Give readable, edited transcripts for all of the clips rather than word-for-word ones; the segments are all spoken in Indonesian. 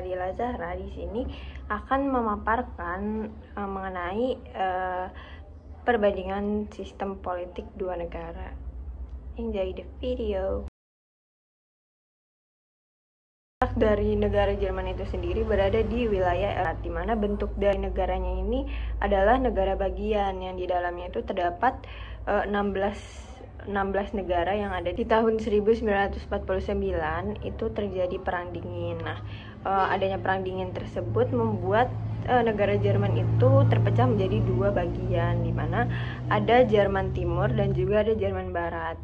Fadila Zahra di sini akan memaparkan mengenai perbandingan sistem politik dua negara. Enjoy the video. Dari negara Jerman itu sendiri berada di wilayah Erat, di mana bentuk dari negaranya ini adalah negara bagian yang di dalamnya itu terdapat 16 negara yang ada. Di tahun 1949 itu terjadi perang dingin. Nah, adanya perang dingin tersebut membuat negara Jerman itu terpecah menjadi dua bagian, di mana ada Jerman Timur dan juga ada Jerman Barat.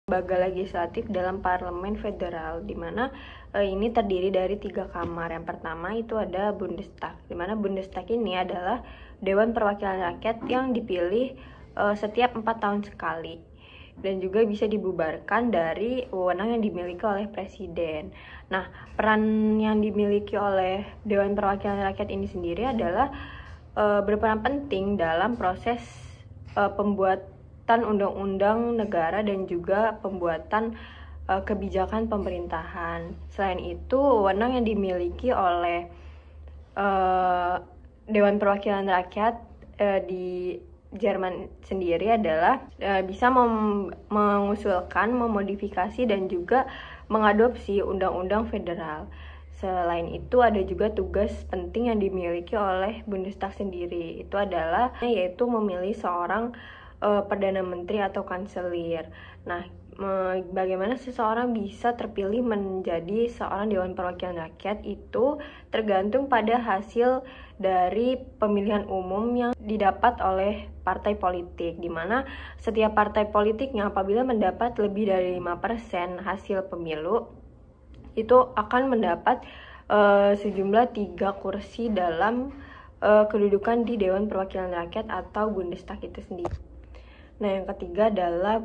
Lembaga legislatif dalam parlemen federal, di mana ini terdiri dari 3 kamar. Yang pertama itu ada Bundestag, di mana Bundestag ini adalah Dewan Perwakilan Rakyat yang dipilih setiap 4 tahun sekali, dan juga bisa dibubarkan dari wewenang yang dimiliki oleh presiden. Nah, peran yang dimiliki oleh Dewan Perwakilan Rakyat ini sendiri adalah berperan penting dalam proses pembuatan undang-undang negara dan juga pembuatan kebijakan pemerintahan. Selain itu, wewenang yang dimiliki oleh Dewan Perwakilan Rakyat di Jerman sendiri adalah bisa mengusulkan, memodifikasi, dan juga mengadopsi undang-undang federal. Selain itu, ada juga tugas penting yang dimiliki oleh Bundestag sendiri. Itu adalah yaitu memilih seorang Perdana Menteri atau Kanselir. Nah, bagaimana seseorang bisa terpilih menjadi seorang Dewan Perwakilan Rakyat itu tergantung pada hasil dari pemilihan umum yang didapat oleh partai politik, di mana setiap partai politiknya apabila mendapat lebih dari 5% hasil pemilu, itu akan mendapat sejumlah 3 kursi dalam kedudukan di Dewan Perwakilan Rakyat atau Bundestag itu sendiri. Nah, yang ketiga adalah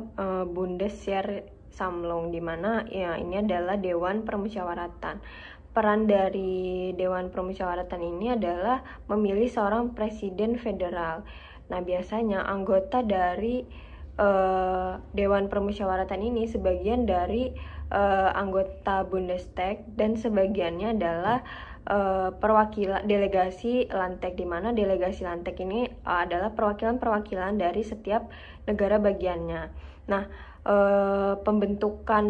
Bundesversammlung, di mana ya ini adalah Dewan Permusyawaratan. Peran dari Dewan Permusyawaratan ini adalah memilih seorang presiden federal. Nah, biasanya anggota dari Dewan Permusyawaratan ini sebagian dari anggota Bundestag, dan sebagiannya adalah perwakilan delegasi Landtag, di mana delegasi Landtag ini adalah perwakilan-perwakilan dari setiap negara bagiannya. Nah, pembentukan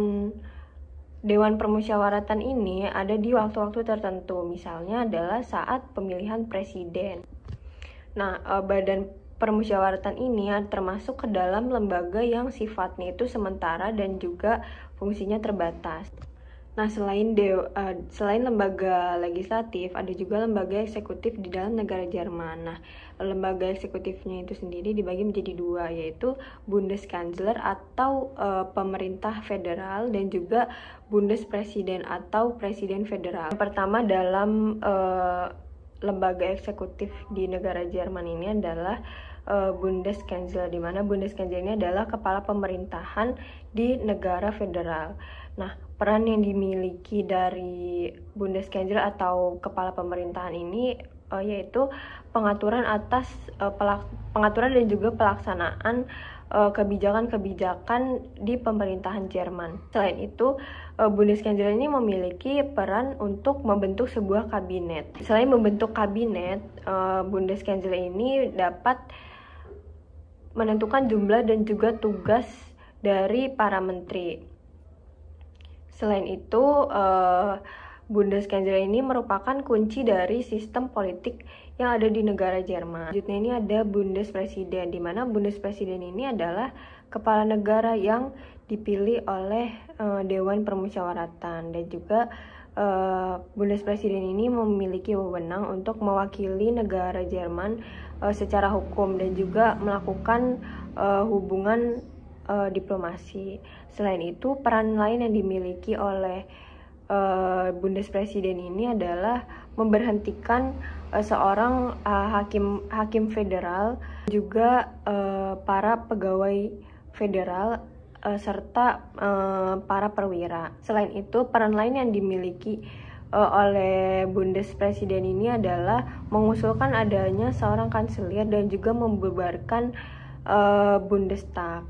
Dewan Permusyawaratan ini ada di waktu-waktu tertentu, misalnya adalah saat pemilihan presiden. Nah, badan permusyawaratan ini termasuk ke dalam lembaga yang sifatnya itu sementara dan juga fungsinya terbatas. Nah, selain lembaga legislatif, ada juga lembaga eksekutif di dalam negara Jerman. Nah, lembaga eksekutifnya itu sendiri dibagi menjadi 2, yaitu Bundeskanzler atau pemerintah federal, dan juga Bundespresiden atau presiden federal. Yang pertama dalam lembaga eksekutif di negara Jerman ini adalah Bundeskanzler, di mana Bundeskanzler ini adalah kepala pemerintahan di negara federal. Nah, peran yang dimiliki dari Bundeskanzler atau kepala pemerintahan ini yaitu pengaturan dan juga pelaksanaan kebijakan-kebijakan di pemerintahan Jerman. Selain itu, Bundeskanzler ini memiliki peran untuk membentuk sebuah kabinet. Selain membentuk kabinet, Bundeskanzler ini dapat menentukan jumlah dan juga tugas dari para menteri. Selain itu, Bundeskanzler ini merupakan kunci dari sistem politik yang ada di negara Jerman. Selanjutnya ini ada Bundespresiden, di mana Bundespresiden ini adalah kepala negara yang dipilih oleh Dewan Permusyawaratan, dan juga Bundespresiden ini memiliki wewenang untuk mewakili negara Jerman secara hukum dan juga melakukan hubungan diplomasi. Selain itu, peran lain yang dimiliki oleh Bundespresiden ini adalah memberhentikan seorang hakim federal, juga para pegawai federal serta para perwira. Selain itu, peran lain yang dimiliki oleh Bundespresiden ini adalah mengusulkan adanya seorang kanselir dan juga membubarkan Bundestag.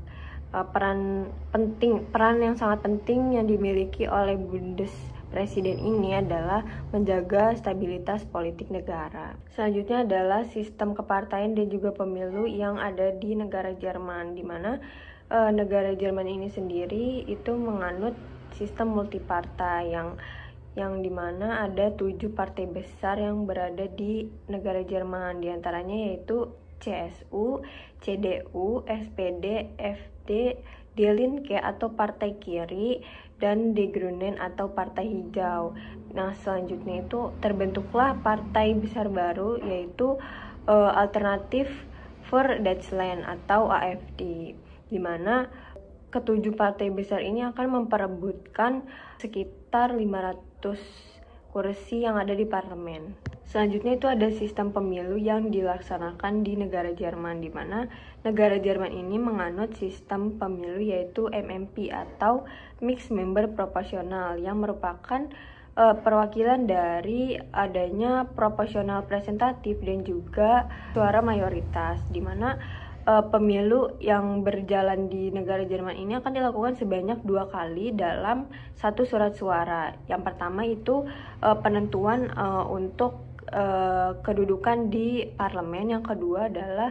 peran yang sangat penting yang dimiliki oleh Bundespresiden ini adalah menjaga stabilitas politik negara. Selanjutnya adalah sistem kepartaian dan juga pemilu yang ada di negara Jerman, di mana negara Jerman ini sendiri itu menganut sistem multipartai yang dimana ada 7 partai besar yang berada di negara Jerman, diantaranya yaitu CSU, CDU, SPD, FD, Die Linke atau Partai Kiri, dan Die Grünen atau Partai Hijau. Nah, selanjutnya itu terbentuklah partai besar baru yaitu Alternatif for Deutschland atau AfD, di mana ketujuh partai besar ini akan memperebutkan sekitar 500 kursi yang ada di parlemen. Selanjutnya itu ada sistem pemilu yang dilaksanakan di negara Jerman, di mana negara Jerman ini menganut sistem pemilu yaitu MMP atau Mixed Member Proportional, yang merupakan perwakilan dari adanya proporsional presentatif dan juga suara mayoritas, di mana pemilu yang berjalan di negara Jerman ini akan dilakukan sebanyak 2 kali dalam satu surat suara. Yang pertama itu penentuan untuk kedudukan di parlemen. Yang kedua adalah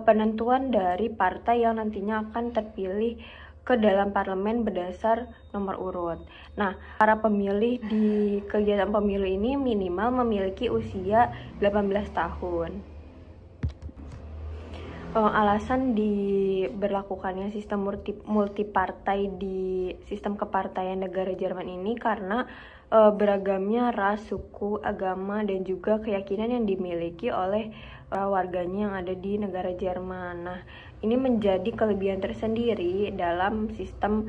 penentuan dari partai yang nantinya akan terpilih ke dalam parlemen berdasar nomor urut. Nah, para pemilih di kegiatan pemilu ini minimal memiliki usia 18 tahun. Alasan diberlakukannya sistem multipartai di sistem kepartaian negara Jerman ini karena beragamnya ras, suku, agama, dan juga keyakinan yang dimiliki oleh warganya yang ada di negara Jerman. Nah, ini menjadi kelebihan tersendiri dalam sistem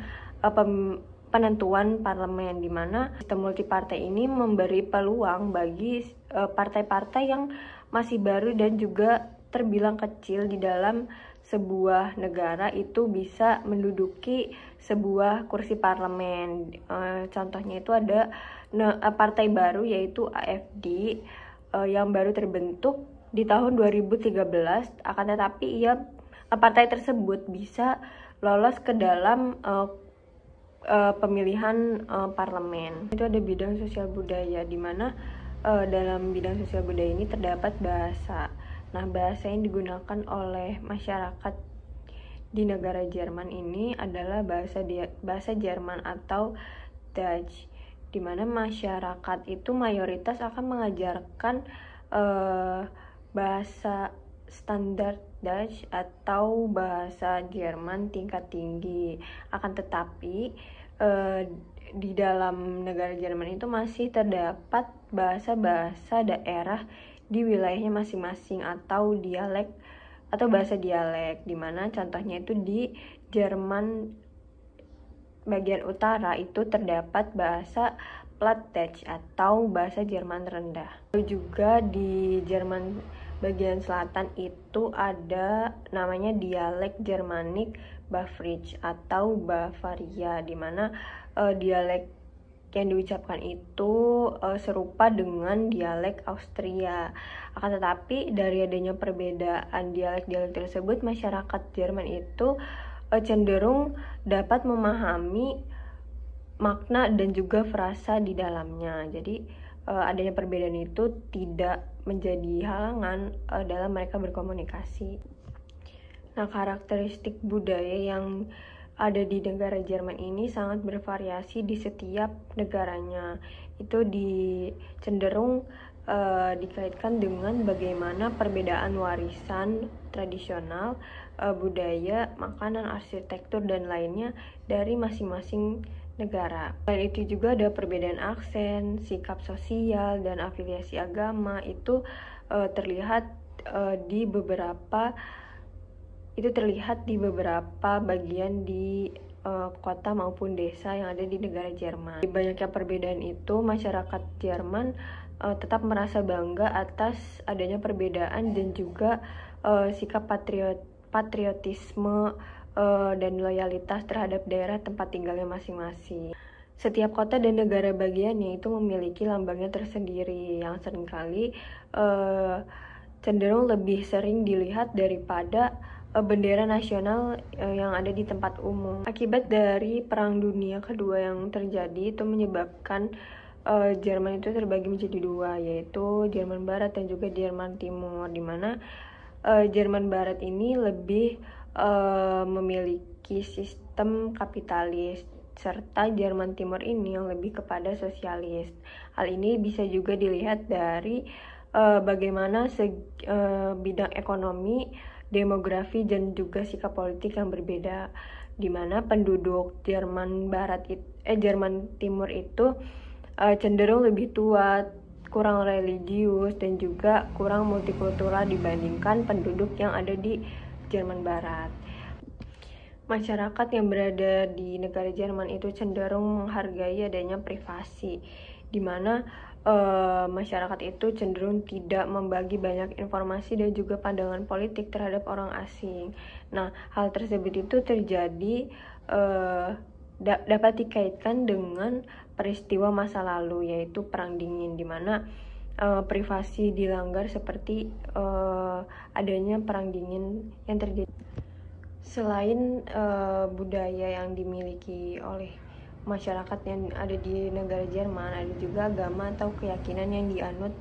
penentuan parlemen, di mana sistem multipartai ini memberi peluang bagi partai-partai yang masih baru dan juga terbilang kecil di dalam sebuah negara itu bisa menduduki sebuah kursi parlemen. Contohnya itu ada partai baru yaitu AfD yang baru terbentuk di tahun 2013, akan tetapi partai tersebut bisa lolos ke dalam pemilihan parlemen. Itu ada bidang sosial budaya, di mana dalam bidang sosial budaya ini terdapat bahasa. Nah, bahasa yang digunakan oleh masyarakat di negara Jerman ini adalah bahasa Jerman atau Dutch, di mana masyarakat itu mayoritas akan mengajarkan bahasa standar Dutch atau bahasa Jerman tingkat tinggi. Akan tetapi di dalam negara Jerman itu masih terdapat bahasa-bahasa daerah di wilayahnya masing-masing atau dialek atau bahasa dialek, di mana contohnya itu di Jerman bagian utara itu terdapat bahasa Plattdeutsch atau bahasa Jerman rendah. Lalu juga di Jerman bagian selatan itu ada namanya dialek Germanik Bavarisch atau Bavaria, di mana dialek yang diucapkan itu serupa dengan dialek Austria. Akan tetapi dari adanya perbedaan dialek-dialek tersebut, masyarakat Jerman itu cenderung dapat memahami makna dan juga frasa di dalamnya. Jadi adanya perbedaan itu tidak menjadi halangan dalam mereka berkomunikasi. Nah, karakteristik budaya yang ada di negara Jerman ini sangat bervariasi di setiap negaranya. Itu cenderung dikaitkan dengan bagaimana perbedaan warisan tradisional, budaya, makanan, arsitektur, dan lainnya dari masing-masing negara. Selain itu juga ada perbedaan aksen, sikap sosial, dan afiliasi agama. Itu terlihat di beberapa bagian di kota maupun desa yang ada di negara Jerman. Di banyaknya perbedaan itu, masyarakat Jerman tetap merasa bangga atas adanya perbedaan dan juga sikap patriotisme dan loyalitas terhadap daerah tempat tinggalnya masing-masing. Setiap kota dan negara bagiannya itu memiliki lambangnya tersendiri yang seringkali cenderung lebih sering dilihat daripada bendera nasional yang ada di tempat umum. Akibat dari Perang Dunia Kedua yang terjadi itu menyebabkan Jerman itu terbagi menjadi dua, yaitu Jerman Barat dan juga Jerman Timur, di mana Jerman Barat ini lebih memiliki sistem kapitalis, serta Jerman Timur ini yang lebih kepada sosialis. Hal ini bisa juga dilihat dari bagaimana bidang ekonomi, demografi, dan juga sikap politik yang berbeda, di mana penduduk Jerman Timur itu cenderung lebih tua, kurang religius, dan juga kurang multikultural dibandingkan penduduk yang ada di Jerman Barat. Masyarakat yang berada di negara Jerman itu cenderung menghargai adanya privasi, di mana masyarakat itu cenderung tidak membagi banyak informasi dan juga pandangan politik terhadap orang asing. Nah, hal tersebut itu terjadi dapat dikaitkan dengan peristiwa masa lalu, yaitu Perang Dingin, di mana privasi dilanggar seperti adanya Perang Dingin yang terjadi. Selain budaya yang dimiliki oleh masyarakat yang ada di negara Jerman, ada juga agama atau keyakinan yang dianut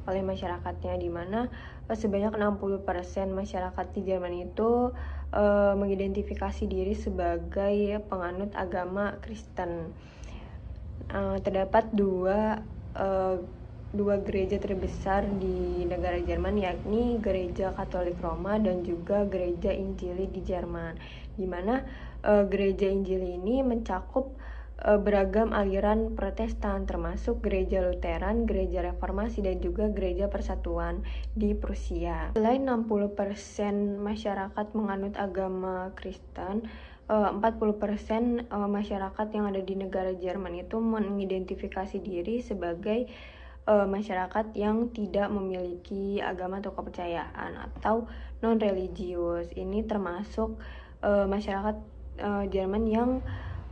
oleh masyarakatnya, di mana sebanyak 60% masyarakat di Jerman itu mengidentifikasi diri sebagai penganut agama Kristen. Terdapat dua gereja terbesar di negara Jerman, yakni Gereja Katolik Roma dan juga Gereja Injili di Jerman, di mana Gereja Injili ini mencakup beragam aliran Protestan, termasuk Gereja Lutheran, Gereja Reformasi, dan juga Gereja Persatuan di Prusia. Selain 60% masyarakat menganut agama Kristen, 40% masyarakat yang ada di negara Jerman itu mengidentifikasi diri sebagai masyarakat yang tidak memiliki agama atau kepercayaan atau non-religius. Ini termasuk masyarakat Jerman yang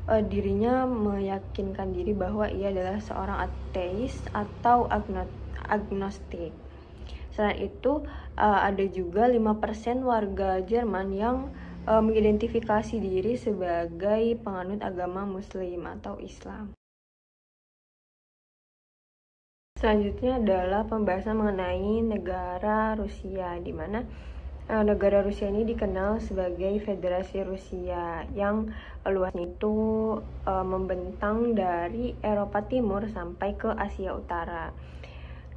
dirinya meyakinkan diri bahwa ia adalah seorang ateis atau agnostik. Selain itu, ada juga 5% warga Jerman yang mengidentifikasi diri sebagai penganut agama Muslim atau Islam. Selanjutnya adalah pembahasan mengenai negara Rusia, di mana negara Rusia ini dikenal sebagai Federasi Rusia yang luasnya itu membentang dari Eropa Timur sampai ke Asia Utara.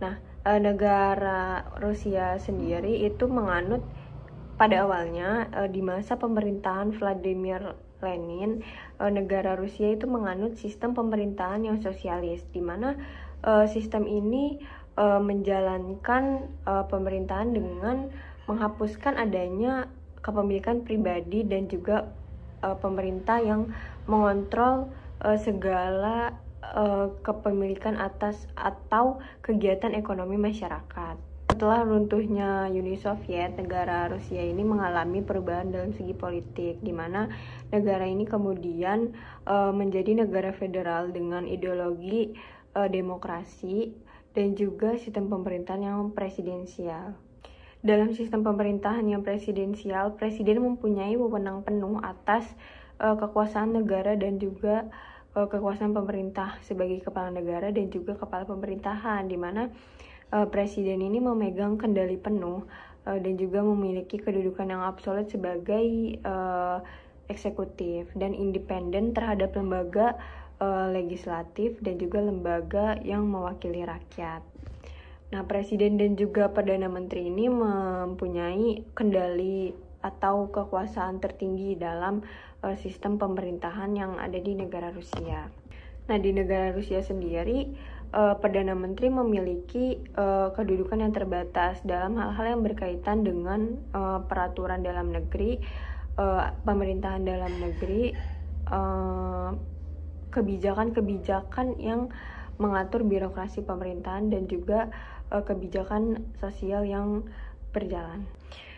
Nah, negara Rusia sendiri itu menganut pada awalnya di masa pemerintahan Vladimir Lenin, negara Rusia itu menganut sistem pemerintahan yang sosialis, di mana sistem ini menjalankan pemerintahan dengan menghapuskan adanya kepemilikan pribadi dan juga pemerintah yang mengontrol segala kepemilikan atas atau kegiatan ekonomi masyarakat. Setelah runtuhnya Uni Soviet, negara Rusia ini mengalami perubahan dalam segi politik, di mana negara ini kemudian menjadi negara federal dengan ideologi demokrasi dan juga sistem pemerintahan yang presidensial. Dalam sistem pemerintahan yang presidensial, presiden mempunyai wewenang penuh atas kekuasaan negara dan juga kekuasaan pemerintah sebagai kepala negara dan juga kepala pemerintahan, di mana presiden ini memegang kendali penuh dan juga memiliki kedudukan yang absolut sebagai eksekutif dan independen terhadap lembaga legislatif dan juga lembaga yang mewakili rakyat. Nah, presiden dan juga perdana menteri ini mempunyai kendali atau kekuasaan tertinggi dalam sistem pemerintahan yang ada di negara Rusia. Nah, di negara Rusia sendiri, perdana menteri memiliki kedudukan yang terbatas dalam hal-hal yang berkaitan dengan peraturan dalam negeri, pemerintahan dalam negeri, kebijakan-kebijakan yang mengatur birokrasi pemerintahan dan juga kebijakan sosial yang berjalan.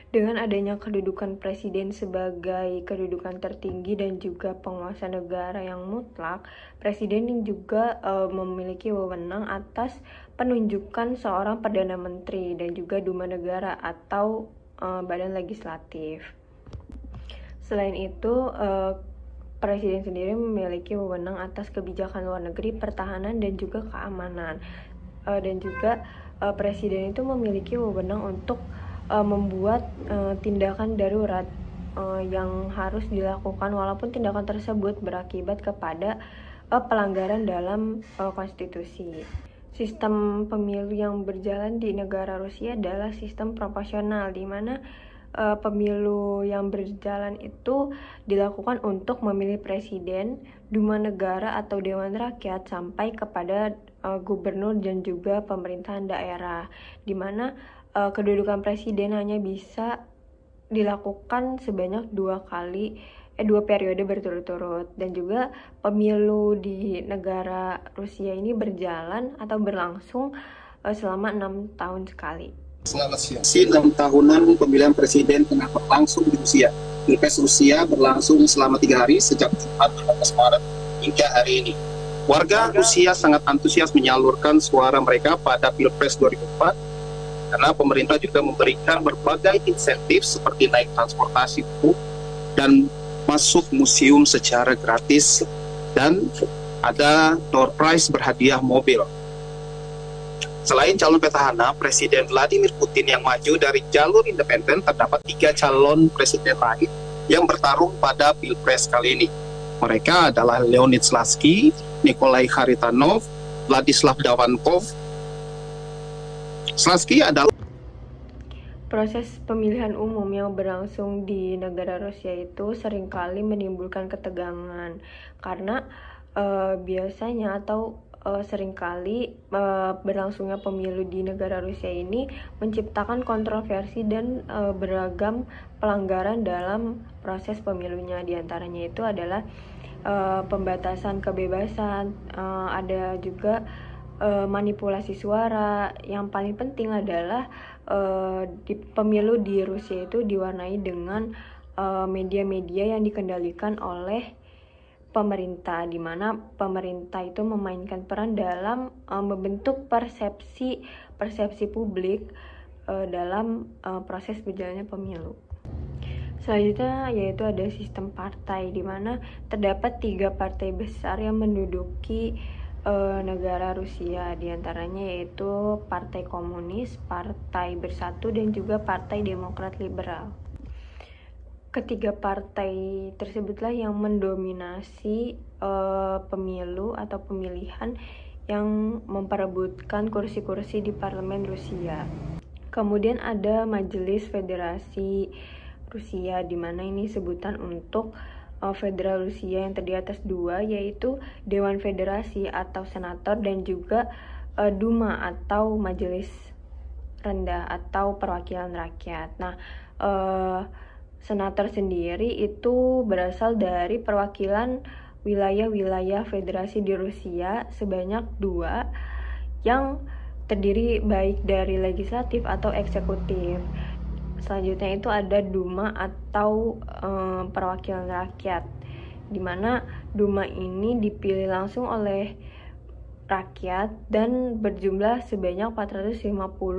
Dengan adanya kedudukan presiden sebagai kedudukan tertinggi dan juga penguasa negara yang mutlak, presiden juga memiliki wewenang atas penunjukan seorang perdana menteri dan juga Duma Negara atau badan legislatif. Selain itu, Presiden sendiri memiliki wewenang atas kebijakan luar negeri, pertahanan, dan juga keamanan. Dan juga Presiden itu memiliki wewenang untuk membuat tindakan darurat yang harus dilakukan walaupun tindakan tersebut berakibat kepada pelanggaran dalam konstitusi. Sistem pemilu yang berjalan di negara Rusia adalah sistem proporsional, di mana pemilu yang berjalan itu dilakukan untuk memilih presiden, Duma negara atau dewan rakyat, sampai kepada gubernur dan juga pemerintahan daerah, di mana kedudukan presiden hanya bisa dilakukan sebanyak dua periode berturut-turut. Dan juga pemilu di negara Rusia ini berjalan atau berlangsung selama 6 tahun sekali. Selamat siang. 6 tahunan pemilihan presiden tengah berlangsung di Rusia. Pilpres Rusia berlangsung selama 3 hari sejak Jumat 15 Maret hingga hari ini. Warga Rusia sangat antusias menyalurkan suara mereka pada Pilpres 2004 karena pemerintah juga memberikan berbagai insentif seperti naik transportasi umum dan masuk museum secara gratis, dan ada door prize berhadiah mobil. Selain calon petahana, Presiden Vladimir Putin yang maju dari jalur independen, terdapat 3 calon presiden lain yang bertarung pada Pilpres kali ini. Mereka adalah Leonid Slutsky, Nikolai Kharitonov, Vladislav Davankov. Slutsky adalah proses pemilihan umum yang berlangsung di negara Rusia itu seringkali menimbulkan ketegangan karena biasanya atau seringkali berlangsungnya pemilu di negara Rusia ini menciptakan kontroversi dan beragam pelanggaran dalam proses pemilunya. Di antaranya itu adalah pembatasan kebebasan, ada juga manipulasi suara. Yang paling penting adalah di pemilu di Rusia itu diwarnai dengan media-media yang dikendalikan oleh pemerintah, di mana pemerintah itu memainkan peran dalam membentuk persepsi publik dalam proses berjalannya pemilu. Selanjutnya yaitu ada sistem partai, di mana terdapat 3 partai besar yang menduduki negara Rusia, diantaranya yaitu Partai Komunis, Partai Bersatu, dan juga Partai Demokrat Liberal. Ketiga partai tersebutlah yang mendominasi pemilu atau pemilihan yang memperebutkan kursi-kursi di parlemen Rusia. Kemudian ada Majelis Federasi Rusia, di mana ini sebutan untuk Federal Rusia yang terdiri atas 2, yaitu Dewan Federasi atau Senator, dan juga Duma atau Majelis Rendah atau Perwakilan Rakyat. Nah, Senator sendiri itu berasal dari perwakilan wilayah-wilayah federasi di Rusia sebanyak 2 yang terdiri baik dari legislatif atau eksekutif. Selanjutnya itu ada Duma atau perwakilan rakyat, di mana Duma ini dipilih langsung oleh rakyat dan berjumlah sebanyak 450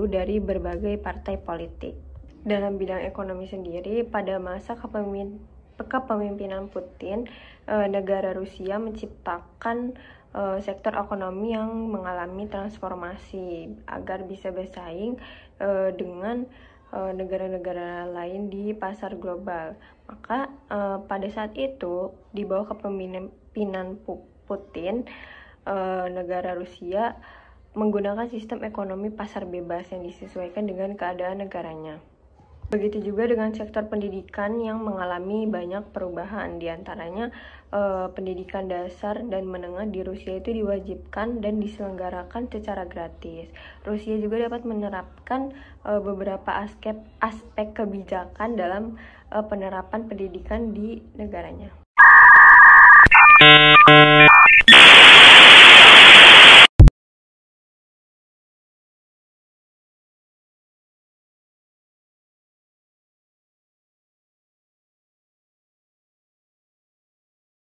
dari berbagai partai politik. Dalam bidang ekonomi sendiri, pada masa kepemimpinan Putin, negara Rusia menciptakan sektor ekonomi yang mengalami transformasi agar bisa bersaing dengan negara-negara lain di pasar global. Maka pada saat itu, di bawah kepemimpinan Putin, negara Rusia menggunakan sistem ekonomi pasar bebas yang disesuaikan dengan keadaan negaranya. Begitu juga dengan sektor pendidikan yang mengalami banyak perubahan, diantaranya pendidikan dasar dan menengah di Rusia itu diwajibkan dan diselenggarakan secara gratis. Rusia juga dapat menerapkan beberapa aspek kebijakan dalam penerapan pendidikan di negaranya.